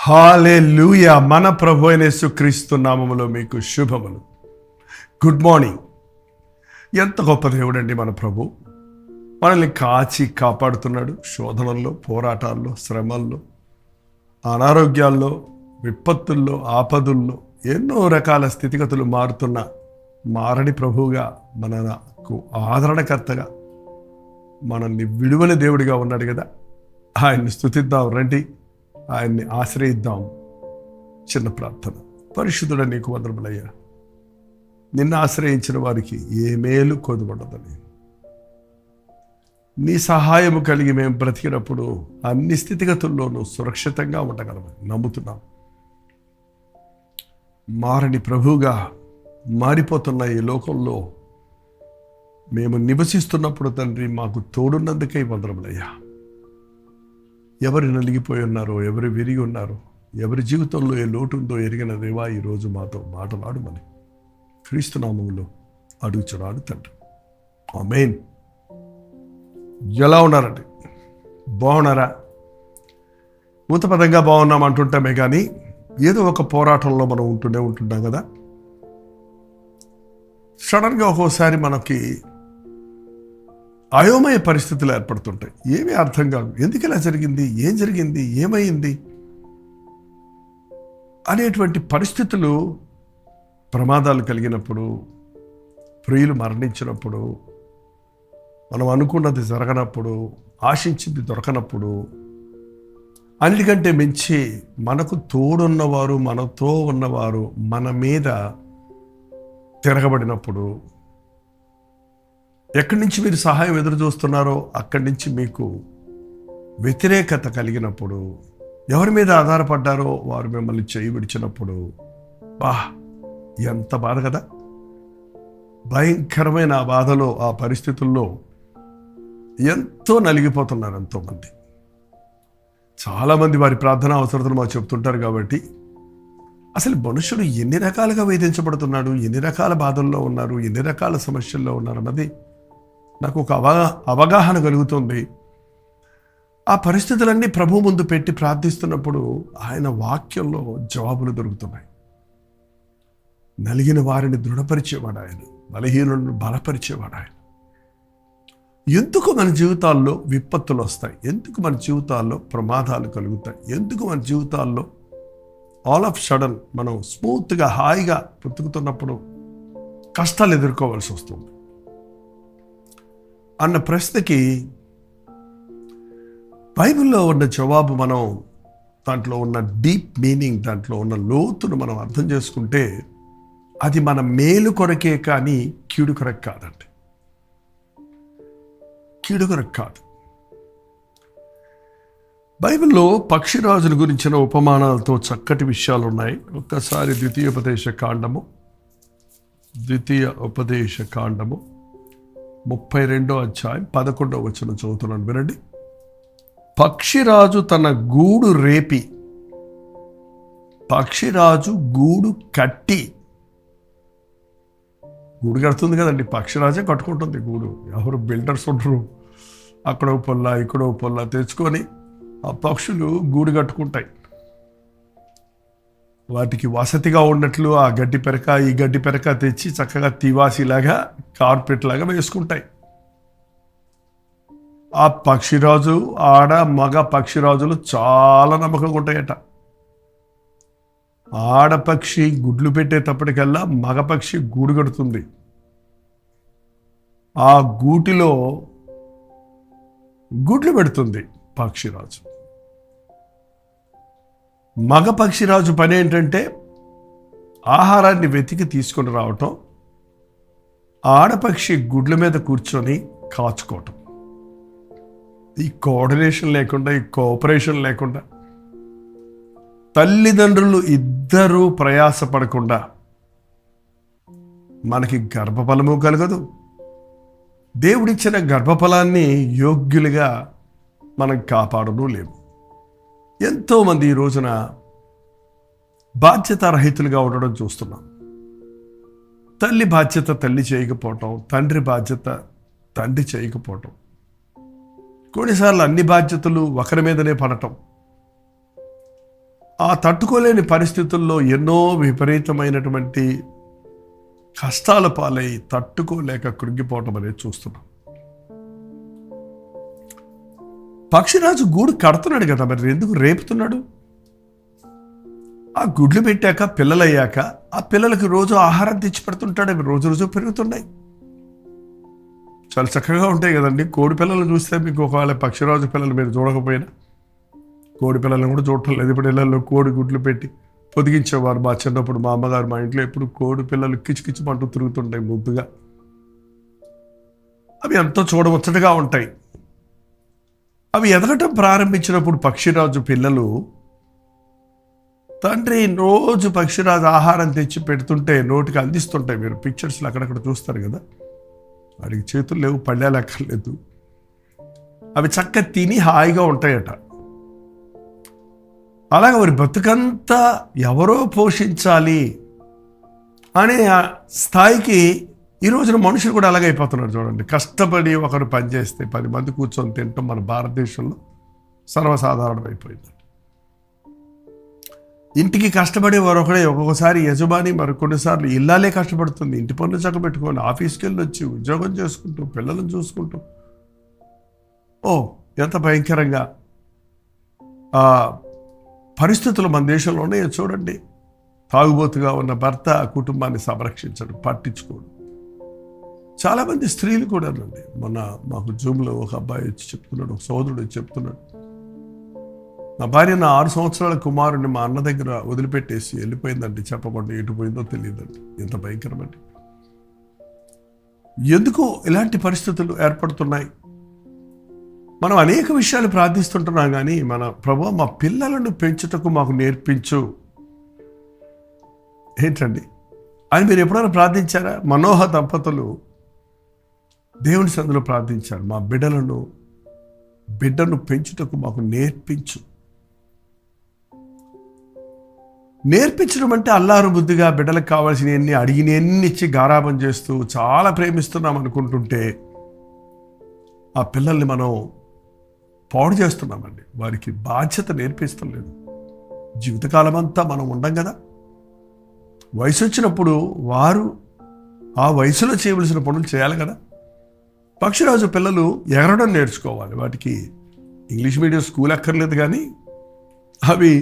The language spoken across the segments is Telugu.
హల్లెలూయా. మన ప్రభు అయిన యేసుక్రీస్తు నామములో మీకు శుభములు. Good morning. ఎంత గొప్ప దేవుడండి మన ప్రభు. మనల్ని కాచి కాపాడుతున్నాడు. శోధనల్లో, పోరాటాల్లో, శ్రమల్లో, అనారోగ్యాల్లో, విపత్తుల్లో, ఆపదుల్లో, ఎన్నో రకాల స్థితిగతులు మారుతున్న మారని ప్రభువుగా, మనకు ఆదరణకర్తగా, మనల్ని విడువని దేవుడిగా ఉన్నాడు కదా. ఆయన్ని స్తుతిద్దాం రండి, ఆయన్ని ఆశ్రయిద్దాం. చిన్న ప్రార్థన. పరిశుద్ధుడ నీకు వందనములయ్యా. నిన్ను ఆశ్రయించిన వారికి ఏ మేలు కొదువడదని, నీ సహాయము కలిగి మేము బ్రతికినప్పుడు అన్ని స్థితిగతుల్లోనూ సురక్షితంగా ఉండగలమని నమ్ముతున్నాం. మారని ప్రభువుగా మారిపోతున్న ఈ లోకంలో మేము నివసిస్తున్నప్పుడు తండ్రి మాకు తోడున్నందుకై వందనములయ్యా. ఎవరు నలిగిపోయి ఉన్నారో, ఎవరు విరిగి ఉన్నారో, ఎవరి జీవితంలో ఏ లోటు ఉందో ఎరిగిన దేవా, ఈరోజు మాతో మాటలాడమని క్రీస్తు నామములో అడుగుచున్నాడు తండ్రి. ఆమేన్. ఎలా ఉన్నారండి? బాగున్నారా? ఊతపదంగా బాగున్నాం అంటుంటామే కానీ ఏదో ఒక పోరాటంలో మనం ఉంటుంటాం కదా. సడన్గా ఒక్కోసారి మనకి అయోమయ పరిస్థితులు ఏర్పడుతుంటాయి. ఏమీ అర్థం కాదు. ఎందుకు ఇలా జరిగింది, ఏం జరిగింది, ఏమైంది అనేటువంటి పరిస్థితులు, ప్రమాదాలు కలిగినప్పుడు, ప్రియులు మరణించినప్పుడు, మనం అనుకున్నది జరగనప్పుడు, ఆశించింది దొరకనప్పుడు, అన్నిటికంటే మించి మనకు తోడున్నవారు, మనతో ఉన్నవారు మన మీద తిరగబడినప్పుడు, ఎక్కడి నుంచి మీరు సహాయం ఎదురు చూస్తున్నారో అక్కడి నుంచి మీకు వ్యతిరేకత కలిగినప్పుడు, ఎవరి మీద ఆధారపడ్డారో వారు మిమ్మల్ని చేయి విడిచినప్పుడు, ఎంత బాధ కదా. భయంకరమైన ఆ బాధలో, ఆ పరిస్థితుల్లో ఎంతో నలిగిపోతున్నారు ఎంతోమంది. చాలామంది వారి ప్రార్థన అవసరతలు మాకు చెప్తుంటారు. కాబట్టి అసలు మనుషుడు ఎన్ని రకాలుగా వేధించబడుతున్నాడు, ఎన్ని రకాల బాధల్లో ఉన్నారు, ఎన్ని రకాల సమస్యల్లో ఉన్నారు అన్నది నాకు ఒక అవగాహన కలుగుతుంది. ఆ పరిస్థితులన్నీ ప్రభు ముందు పెట్టి ప్రార్థిస్తున్నప్పుడు ఆయన వాక్యంలో జవాబులు దొరుకుతున్నాయి. నలిగిన వారిని దృఢపరిచేవాడు ఆయన, బలహీనులను బలపరిచేవాడు ఆయన. ఎందుకు మన జీవితాల్లో విపత్తులు వస్తాయి, ఎందుకు మన జీవితాల్లో ప్రమాదాలు కలుగుతాయి, ఎందుకు మన జీవితాల్లో ఆల్ ఆఫ్ సడన్ మనం స్మూత్గా హాయిగా బ్రతుకుతున్నప్పుడు కష్టాలు ఎదుర్కోవాల్సి వస్తుంది అన్న ప్రశ్నకి బైబిల్లో ఉన్న జవాబు, మనం దాంట్లో ఉన్న డీప్ మీనింగ్, దాంట్లో ఉన్న లోతును మనం అర్థం చేసుకుంటే అది మన మేలు కొరకే కానీ కీడు కొరకు కాదండి. కీడు కొరకు కాదు. బైబిల్లో పక్షిరాజుల గురించిన ఉపమానాలతో చక్కటి విషయాలు ఉన్నాయి. ఒక్కసారి ద్వితీయ ఉపదేశ కాండము 32వ అధ్యాయం 11వ వచనం చదువుతున్నాను, వినండి. పక్షిరాజు తన గూడు రేపి, పక్షిరాజు గూడు కట్టి, గూడు కడుతుంది కదండి, పక్షిరాజే కట్టుకుంటుంది గూడు. ఎవరు బిల్డర్స్ ఉండరు. అక్కడో పొల్ల ఇక్కడో పొల్ల తెచ్చుకొని ఆ పక్షులు గూడు కట్టుకుంటాయి. వాటికి వసతిగా ఉన్నట్లు ఆ గడ్డి పెరక, ఈ గడ్డి పెరక తెచ్చి చక్కగా తివాసిలాగా, కార్పెట్ లాగా వేసుకుంటాయి. ఆ పక్షిరాజు, ఆడ మగ పక్షిరాజులు చాలా నమ్మకంగా ఉంటాయట. ఆడపక్షి గుడ్లు పెట్టేటప్పటికల్లా మగపక్షి గూడు కడుతుంది. ఆ గూటిలో గుడ్లు పెడుతుంది పక్షిరాజు. మగ పక్షిరాజు పని ఏంటంటే ఆహారాన్ని వెతికి తీసుకొని రావటం, ఆడపక్షి గుడ్ల మీద కూర్చొని కాచుకోవటం. ఈ కోఆర్డినేషన్ లేకుండా, ఈ కోఆపరేషన్ లేకుండా, తల్లిదండ్రులు ఇద్దరూ ప్రయాసపడకుండా మనకి గర్భఫలము కలగదు. దేవుడిచ్చిన గర్భఫలాన్ని యోగ్యులుగా మనం కాపాడను లేము. ఎంతోమంది ఈ రోజున బాధ్యతారహితులుగా ఉండడం చూస్తున్నాం. తల్లి బాధ్యత తల్లి చేయకపోవటం, తండ్రి బాధ్యత తండ్రి చేయకపోవటం, కొన్నిసార్లు అన్ని బాధ్యతలు ఒకరి మీదనే పడటం, ఆ తట్టుకోలేని పరిస్థితుల్లో ఎన్నో విపరీతమైనటువంటి కష్టాల పాలై తట్టుకోలేక కృంగిపోవటం అనేది చూస్తున్నాం. పక్షిరాజు గూడు కడుతున్నాడు కదా, మరి ఎందుకు రేపుతున్నాడు? ఆ గుడ్లు పెట్టాక పిల్లలయ్యాక ఆ పిల్లలకి రోజు ఆహారం తెచ్చి పెడుతుంటాడు. అవి రోజు రోజు పెరుగుతున్నాయి, చాలా చక్కగా ఉంటాయి కదండి. కోడి పిల్లలు చూస్తే మీకు ఒకవేళ పక్షిరాజు పిల్లలు మీరు చూడకపోయినా, కోడి పిల్లలను కూడా చూడటం లేదు. ఇప్పుడు ఇళ్ళల్లో కోడి గుడ్లు పెట్టి పొదిగించేవారు. మా చిన్నప్పుడు మా అమ్మగారు మా ఇంట్లో ఎప్పుడు కోడి పిల్లలు కిచకిచమంటూ తిరుగుతుంటాయి ముద్దుగా. అవి ఎంతో చూడముచ్చటగా ఉంటాయి. అవి ఎదగటం ప్రారంభించినప్పుడు పక్షిరాజు పిల్లలు తండ్రి రోజు పక్షిరాజు ఆహారం తెచ్చి పెడుతుంటే నోటికి అందిస్తుంటాయి. మీరు పిక్చర్స్లో అక్కడక్కడ చూస్తారు కదా. వాడికి చేతులు లేవు, పళ్ళేలు ఎక్కర్లేదు. అవి చక్కగా తిని హాయిగా ఉంటాయట. అలాగే వారి బతుకంతా ఎవరో పోషించాలి అనే స్థాయికి ఈ రోజున మనుషులు కూడా అలాగే అయిపోతున్నారు. చూడండి, కష్టపడి ఒకరు పనిచేస్తే 10 మంది కూర్చొని తినటం మన భారతదేశంలో సర్వసాధారణం అయిపోయింది. ఇంటికి కష్టపడే ఒకడే, ఒక్కొక్కసారి యజమాని, మరి కొన్నిసార్లు ఇల్లాలే కష్టపడుతుంది. ఇంటి పనులు చక్కబెట్టుకొని ఆఫీస్కి వెళ్ళి వచ్చి ఉద్యోగం చేసుకుంటూ పిల్లలను చూసుకుంటూ, ఎంత భయంకరంగా పరిస్థితులు మన దేశంలో ఉన్నాయో చూడండి. తాగుబోతుగా ఉన్న భర్త కుటుంబాన్ని సంరక్షించడు, పట్టించుకోడు. చాలామంది స్త్రీలు కూడా అండి. మొన్న మాకు జూమ్లో ఒక అబ్బాయి వచ్చి చెప్తున్నాడు, ఒక సోదరుడు వచ్చి చెప్తున్నాడు, నా భార్య నా 6 సంవత్సరాల కుమారుడిని మా అన్న దగ్గర వదిలిపెట్టేసి వెళ్ళిపోయిందండి, చెప్పకుండా ఎటు పోయిందో తెలియదండి. ఎంత భయంకరమండి. ఎందుకు ఇలాంటి పరిస్థితులు ఏర్పడుతున్నాయి? మనం అనేక విషయాలు ప్రార్థిస్తుంటున్నాం, కానీ మన ప్రభువా మా పిల్లలను పెంచుటకు మాకు నేర్పించు ఏంటండి అని మీరు ఎప్పుడైనా ప్రార్థించారా? మనోహ దంపతులు దేవుని సన్నిధిలో ప్రార్థించారు, మా బిడ్డను పెంచుటకు మాకు నేర్పించు. నేర్పించడం అంటే అల్లారు బుద్ధిగా బిడ్డలకు కావాల్సిన ఎన్ని అడిగిన ఎన్ని ఇచ్చి గారాబం చేస్తూ చాలా ప్రేమిస్తున్నాం అనుకుంటుంటే ఆ పిల్లల్ని మనం పాడు చేస్తున్నామండి. వారికి బాధ్యత నేర్పిస్తాం లేదు. జీవితకాలం అంతా మనం ఉండం కదా. వయసు వచ్చినప్పుడు వారు ఆ వయసులో చేయవలసిన పనులు చేయాలి కదా. పక్షిరాజు పిల్లలు ఎగరడం నేర్చుకోవాలి. వాటికి ఇంగ్లీష్ మీడియం స్కూల్ అక్కర్లేదు, కానీ అవి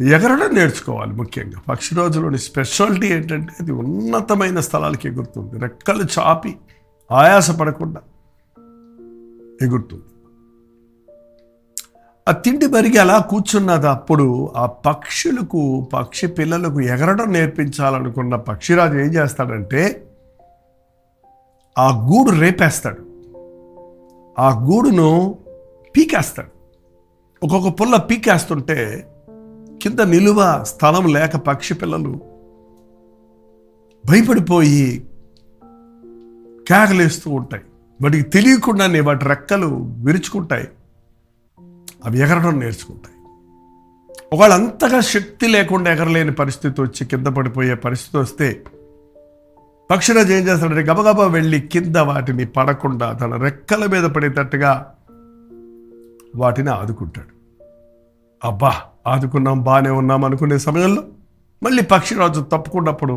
ఎగరడం నేర్చుకోవాలి. ముఖ్యంగా పక్షిరాజులోని స్పెషాలిటీ ఏంటంటే అది ఉన్నతమైన స్థలాలకి ఎగురుతుంది. రెక్కలు చాపి ఆయాసపడకుండా ఎగురుతుంది. ఆ తిండి బరిగి అలా కూర్చున్నది. అప్పుడు ఆ పక్షి పిల్లలకు ఎగరడం నేర్పించాలనుకున్న పక్షిరాజు ఏం చేస్తాడంటే ఆ గూడు రేపేస్తాడు, ఆ గూడును పీకేస్తాడు. ఒక్కొక్క పుల్ల పీకేస్తుంటే కింద నిలువ స్థలం లేక పక్షి పిల్లలు భయపడిపోయి కేకలేస్తూ ఉంటాయి. వాటికి తెలియకుండానే వాటి రెక్కలు విరుచుకుంటాయి, అవి ఎగరడం నేర్చుకుంటాయి. ఒకవేళ అంతగా శక్తి లేకుండా ఎగరలేని పరిస్థితి వచ్చి కింద పడిపోయే పరిస్థితి వస్తే పక్షిరాజు ఏం చేస్తాడంటే గబగబా వెళ్ళి కింద వాటిని పడకుండా తన రెక్కల మీద పడేటట్టుగా వాటిని ఆదుకుంటాడు. అబ్బా ఆదుకున్నాం, బాగానే ఉన్నాం అనుకునే సమయంలో మళ్ళీ పక్షిరాజు తప్పుకున్నప్పుడు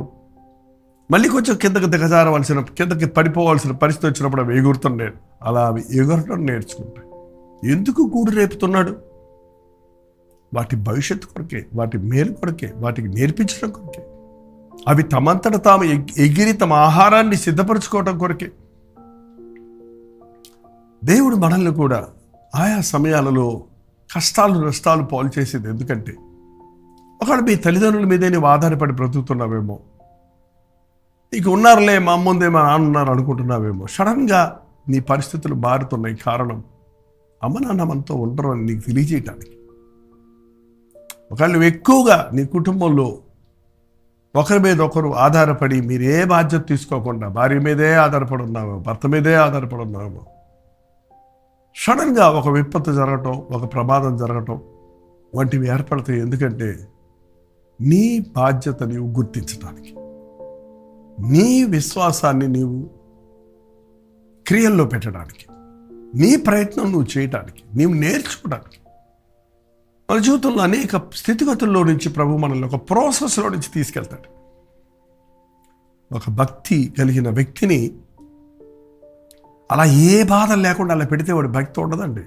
మళ్ళీ కొంచెం కిందకి పడిపోవాల్సిన పరిస్థితి వచ్చినప్పుడు అవి ఎగురుతున్నాడు. అలా అవి ఎగురడం నేర్చుకుంటాయి. ఎందుకు గూడు రేపుతున్నాడు? వాటి భవిష్యత్తు కొరకే, వాటి మేలు కొరకే, వాటికి నేర్పించడం కొరకే. అవి తమంతట తాము ఎగిరి తమ ఆహారాన్ని సిద్ధపరచుకోవటం కొరకే. దేవుడు మనల్ని కూడా ఆయా సమయాలలో కష్టాలు నష్టాలు పాలు చేసేది ఎందుకంటే ఒకవేళ మీ తల్లిదండ్రుల మీదే నీవు ఆధారపడి బ్రతుకుతున్నావేమో, నీకు ఉన్నారులే మా ముందే మా నాన్న ఉన్నారు అనుకుంటున్నావేమో. సడన్గా నీ పరిస్థితులు మారుతున్నాయి. కారణం అమ్మ నాన్న మనతో ఉండరు అని నీకు తెలియజేయటానికి. ఒకవేళ నువ్వు ఎక్కువగా నీ కుటుంబంలో ఒకరి మీద ఒకరు ఆధారపడి మీరు ఏ బాధ్యత తీసుకోకుండా భార్య మీదే ఆధారపడి ఉన్నామో, భర్త మీదే ఆధారపడి ఉన్నామో, సడన్గా ఒక విపత్తు జరగటం, ఒక ప్రమాదం జరగటం వంటివి ఏర్పడతాయి. ఎందుకంటే నీ బాధ్యత నీవు గుర్తించడానికి, నీ విశ్వాసాన్ని నీవు క్రియల్లో పెట్టడానికి, నీ ప్రయత్నం నువ్వు చేయటానికి, నీవు నేర్చుకోవడానికి. మన జీవితంలో అనేక స్థితిగతుల్లో నుంచి ప్రభు మనల్ని ఒక ప్రాసెస్లో నుంచి తీసుకెళ్తాడు. ఒక భక్తి కలిగిన వ్యక్తిని అలా ఏ బాధ లేకుండా అలా పెడితే వాడు భక్తి ఉండదండి.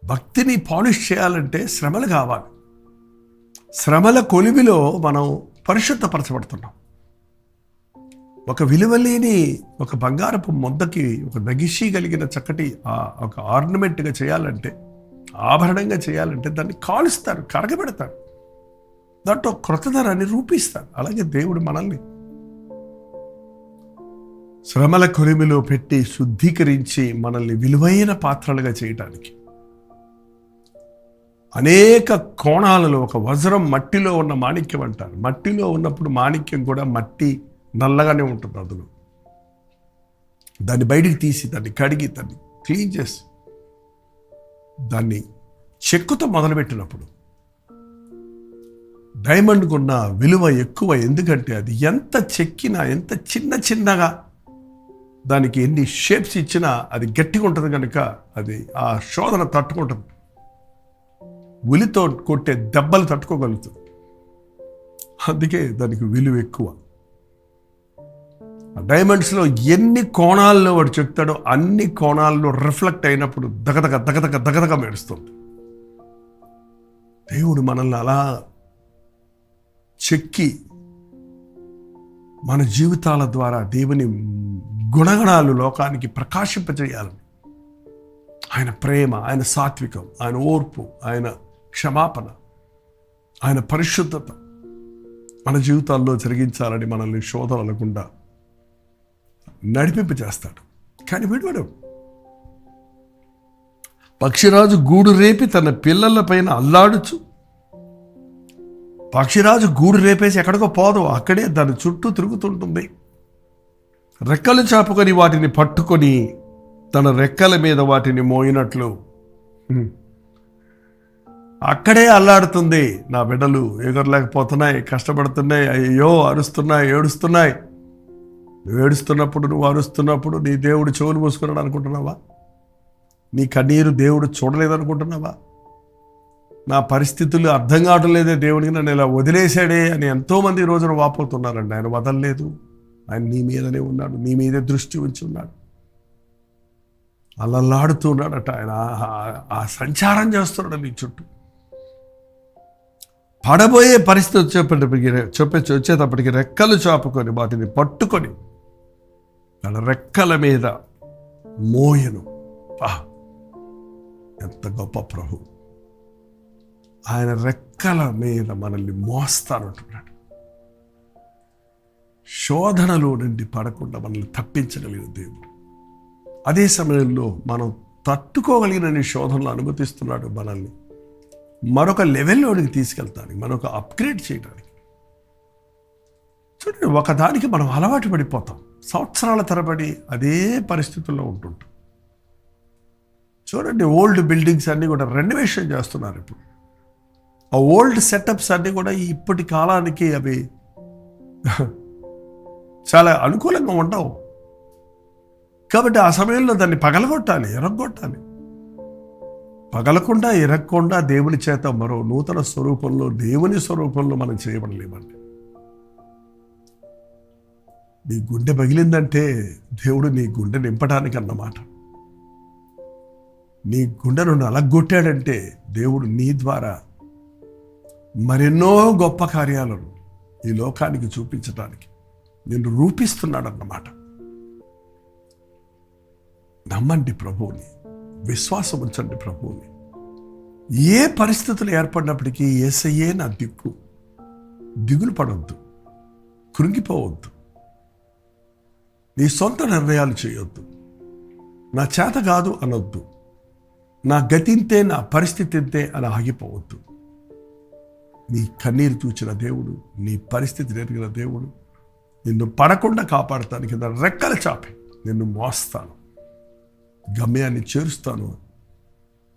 భక్తిని పాలిష్ చేయాలంటే శ్రమలు కావాలి. శ్రమల కొలిమిలో మనం పరిశుద్ధపరచబడుతున్నాం. ఒక విలువలేని ఒక బంగారపు ముద్దకి ఒక నగిషి కలిగిన చక్కటి ఒక ఆర్నమెంట్గా చేయాలంటే, ఆభరణంగా చేయాలంటే దాన్ని కాలుస్తారు, కరగబెడతారు, దాంట్లో క్రొత్తదనాన్ని రూపిస్తారు. అలాగే దేవుడు మనల్ని శ్రమల కొలిమిలో పెట్టి శుద్ధీకరించి మనల్ని విలువైన పాత్రలుగా చేయటానికి అనేక కోణాలలో, ఒక వజ్రం మట్టిలో ఉన్న మాణిక్యం అంటారు. మట్టిలో ఉన్నప్పుడు మాణిక్యం కూడా మట్టి నల్లగానే ఉంటుంది. అందులో దాన్ని బయటికి తీసి దాన్ని కడిగి దాన్ని క్లీన్ చేసి దాన్ని చెక్కుతో మొదలుపెట్టినప్పుడు డైమండ్కు ఉన్న విలువ ఎక్కువ. ఎందుకంటే అది ఎంత చెక్కినా, ఎంత చిన్నగా దానికి ఎన్ని షేప్స్ ఇచ్చినా అది గట్టిగా ఉంటుంది కనుక అది ఆ శోధన తట్టుకుంటుంది. ఉలితో కొట్టే దెబ్బలు తట్టుకోగలుగుతుంది. అందుకే దానికి విలువ ఎక్కువ. డైమండ్స్లో ఎన్ని కోణాల్లో వాడు చెప్తాడో అన్ని కోణాల్లో రిఫ్లెక్ట్ అయినప్పుడు దగదగ మెరుస్తుంది. దేవుడు మనల్ని అలా చెక్కి మన జీవితాల ద్వారా దేవుని గుణగణాలు లోకానికి ప్రకాశింపజేయాలని, ఆయన ప్రేమ, ఆయన సాత్వికం, ఆయన ఓర్పు, ఆయన క్షమాపణ, ఆయన పరిశుద్ధత మన జీవితాల్లో జరిగించాలని మనల్ని శోధనల గుండా నడిపింప చేస్తాడు. కానీ విడవడు. పక్షిరాజు గూడు రేపి తన పిల్లల పైన అల్లాడుచు, పక్షిరాజు గూడు రేపేసి ఎక్కడికో పోదు, అక్కడే దాని చుట్టూ తిరుగుతుంటుంది. రెక్కలు చాపుకొని వాటిని పట్టుకొని తన రెక్కల మీద వాటిని మోయినట్లు అక్కడే అల్లాడుతుంది. నా బిడ్డలు ఎగరలేకపోతున్నాయి, కష్టపడుతున్నాయి, అయ్యో అరుస్తున్నాయి, ఏడుస్తున్నాయి. నువ్వు ఏడుస్తున్నప్పుడు, నువ్వు అరుస్తున్నప్పుడు నీ దేవుడు చెవులు మూసుకున్నాడు అనుకుంటున్నావా? నీ కన్నీరు దేవుడు చూడలేదనుకుంటున్నావా? నా పరిస్థితులు అర్థం కావటం లేదే, దేవుడికి నన్ను ఇలా వదిలేశాడే అని ఎంతోమంది ఈ రోజున వాపోతున్నారండి. ఆయన వదలలేదు. ఆయన నీ మీదనే ఉన్నాడు, నీ మీదే దృష్టి ఉంచి ఉన్నాడు. అల్లల్లాడుతూ ఉన్నాడట. ఆయన ఆ సంచారం చేస్తున్నాడు నీ చుట్టూ. పడబోయే పరిస్థితి వచ్చేటప్పటికి రెక్కలు చాపుకొని వాటిని పట్టుకొని తన రెక్కల మీద మోయను. ఎంత గొప్ప ప్రభు! ఆయన రెక్కల మీద మనల్ని మోస్తానంటున్నాడు. శోధనలో నుండి పడకుండా మనల్ని తప్పించగలిగిన దేవుడు. అదే సమయంలో మనం తట్టుకోగలిగిన శోధనలు అనుమతిస్తున్నాడు. మనల్ని మరొక లెవెల్లోనికి తీసుకెళ్తానికి, మరొక అప్గ్రేడ్ చేయడానికి. చూడండి, ఒకదానికి మనం అలవాటు పడిపోతాం. సంవత్సరాల తరబడి అదే పరిస్థితుల్లో ఉంటుంటాం. చూడండి, ఓల్డ్ బిల్డింగ్స్ అన్నీ కూడా రెనోవేషన్ చేస్తున్నారు ఇప్పుడు. ఆ ఓల్డ్ సెటప్స్ అన్నీ కూడా ఇప్పటి కాలానికి అవి చాలా అనుకూలంగా ఉండవు. కాబట్టి ఆ సమయంలో దాన్ని పగలగొట్టాలి, ఎరగొట్టాలి. పగలకుండా ఎరగకుండా దేవుని చేత మరో నూతన స్వరూపంలో, దేవుని స్వరూపంలో మనం చేయబడలేమండి. నీ గుండె పగిలిందంటే దేవుడు నీ గుండె నింపడానికి అన్నమాట. నీ గుండెను నలగొట్టాడంటే దేవుడు నీ ద్వారా మరెన్నో గొప్ప కార్యాలను ఈ లోకానికి చూపించడానికి నిన్ను రూపిస్తున్నాడన్నమాట. నమ్మండి ప్రభువుని, విశ్వాసం ఉంచండి ప్రభువుని. ఏ పరిస్థితులు ఏర్పడినప్పటికీ యేసయ్యే నా దిక్కు. దిగులు పడవద్దు, కృంగిపోవద్దు, నీ సొంత నిర్ణయాలు చేయొద్దు, నా చేత కాదు అనొద్దు, నా గతింతే, నా పరిస్థితి ఇంతే అని ఆగిపోవద్దు. నీ కన్నీరు చూచిన దేవుడు, నీ పరిస్థితి ఎరిగిన దేవుడు నిన్ను పడకుండా కాపాడటానికి రెక్కలు చాపి నిన్ను మోస్తాను, గమ్యాన్ని చేరుస్తాను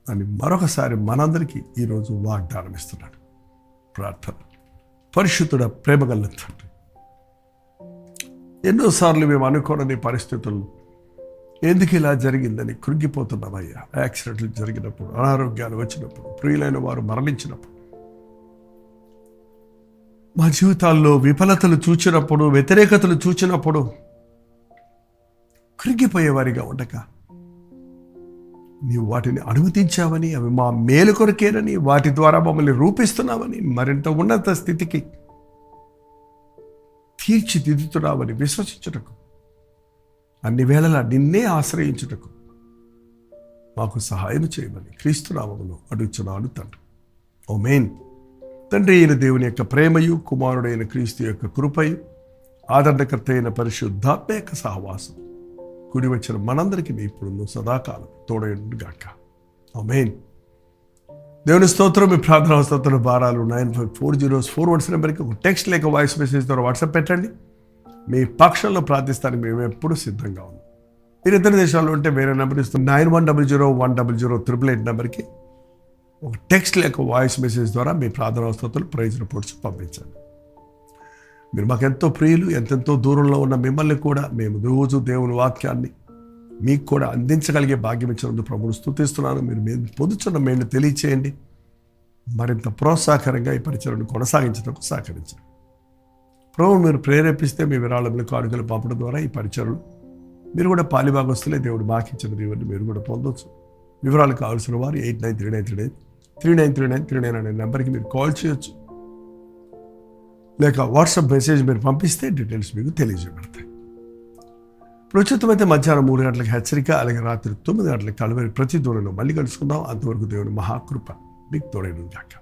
అని మరొకసారి మనందరికీ ఈరోజు వాగ్దానం ఇస్తున్నాడు. ప్రార్థన. పరిశుద్ధుడ, ప్రేమగల తండ్రి, ఎన్నోసార్లు మేము అనుకోని పరిస్థితుల్లో, ఎందుకు ఇలా జరిగిందని కృంగిపోతున్నామయ్యా. యాక్సిడెంట్లు జరిగినప్పుడు, అనారోగ్యాలు వచ్చినప్పుడు, ప్రియులైన వారు మరణించినప్పుడు, మా జీవితాల్లో విఫలతలు చూచినప్పుడు, వ్యతిరేకతలు చూచినప్పుడు కృంగిపోయేవారిగా ఉండక, నీవు వాటిని అనుమతించావని, అవి మా మేలు కొరకేనని, వాటి ద్వారా మమ్మల్ని రూపిస్తున్నామని, మరింత ఉన్నత స్థితికి తీర్చిదిద్దుతున్నామని విశ్వసించుటకు, అన్ని వేళలా నిన్నే ఆశ్రయించుటకు మాకు సహాయం చేయమని క్రీస్తు నామములో అడుగుచున్నాను తండ్రి. ఆమేన్. తండ్రి అయిన దేవుని యొక్క ప్రేమయు, కుమారుడైన క్రీస్తు యొక్క కృపయు, ఆదరణకర్త అయిన పరిశుద్ధాత్మ యొక్క సహవాసం కూడి వచ్చిన మనందరికీ ఇప్పుడు సదాకాలం తోడైనగాక. ఆమేన్. దేవుని స్తోత్రం. మీ ప్రార్థన స్తోత్ర భారాలు 954041 నెంబర్కి ఒక టెక్స్ట్ లేక వాయిస్ మెసేజ్ ద్వారా వాట్సాప్ పెట్టండి. మీ పక్షంలో ప్రార్థిస్తానికి మేము ఎప్పుడు సిద్ధంగా ఉన్నాం. మీరు ఇతర దేశాల్లో ఉంటే వేరే నెంబర్ ఇస్తాం. 9100100888 నెంబర్కి ఒక టెక్స్ట్ లేక వాయిస్ మెసేజ్ ద్వారా మీ ప్రార్థన స్తోత్రాలు, ప్రైజ్ రిపోర్ట్స్ పంపించండి. మీరు మాకెంతో ప్రియులు. ఎంతెంతో దూరంలో ఉన్న మిమ్మల్ని కూడా మేము రోజు దేవుని వాక్యాన్ని మీకు కూడా అందించగలిగే భాగ్యం ఇచ్చినందుకు ప్రభువును స్తుతిస్తున్నాను. మీరు పొందుతున్న మేలు తెలియచేయండి. మరింత ప్రోత్సాహకరంగా ఈ పరిచయను కొనసాగించడానికి సహకరించండి. ప్రభువు మీరు ప్రేరేపిస్తే మీ విరాళములు, కానుకలు పంపడం ద్వారా ఈ పరిచయలు మీరు కూడా పాలిభాగస్తులే. దేవుడు మాకిచ్చిన దీవెనలు మీరు కూడా పొందవచ్చు. వివరాలు కావాల్సిన వారు 8939393939 అనే నెంబర్కి మీరు కాల్ చేయొచ్చు, లేక వాట్సాప్ మెసేజ్ మీరు పంపిస్తే డీటెయిల్స్ మీకు తెలియజేయబడతాయి. ప్రస్తుతమైతే మధ్యాహ్నం 3 గంటలకు హెచ్చరిక, అలాగే రాత్రి 9 గంటలకు కలవరి ప్రతి దూరంలో మళ్ళీ కలుసుకుందాం. అంతవరకు దేవుని మహాకృప మీకు తోడైన గాక.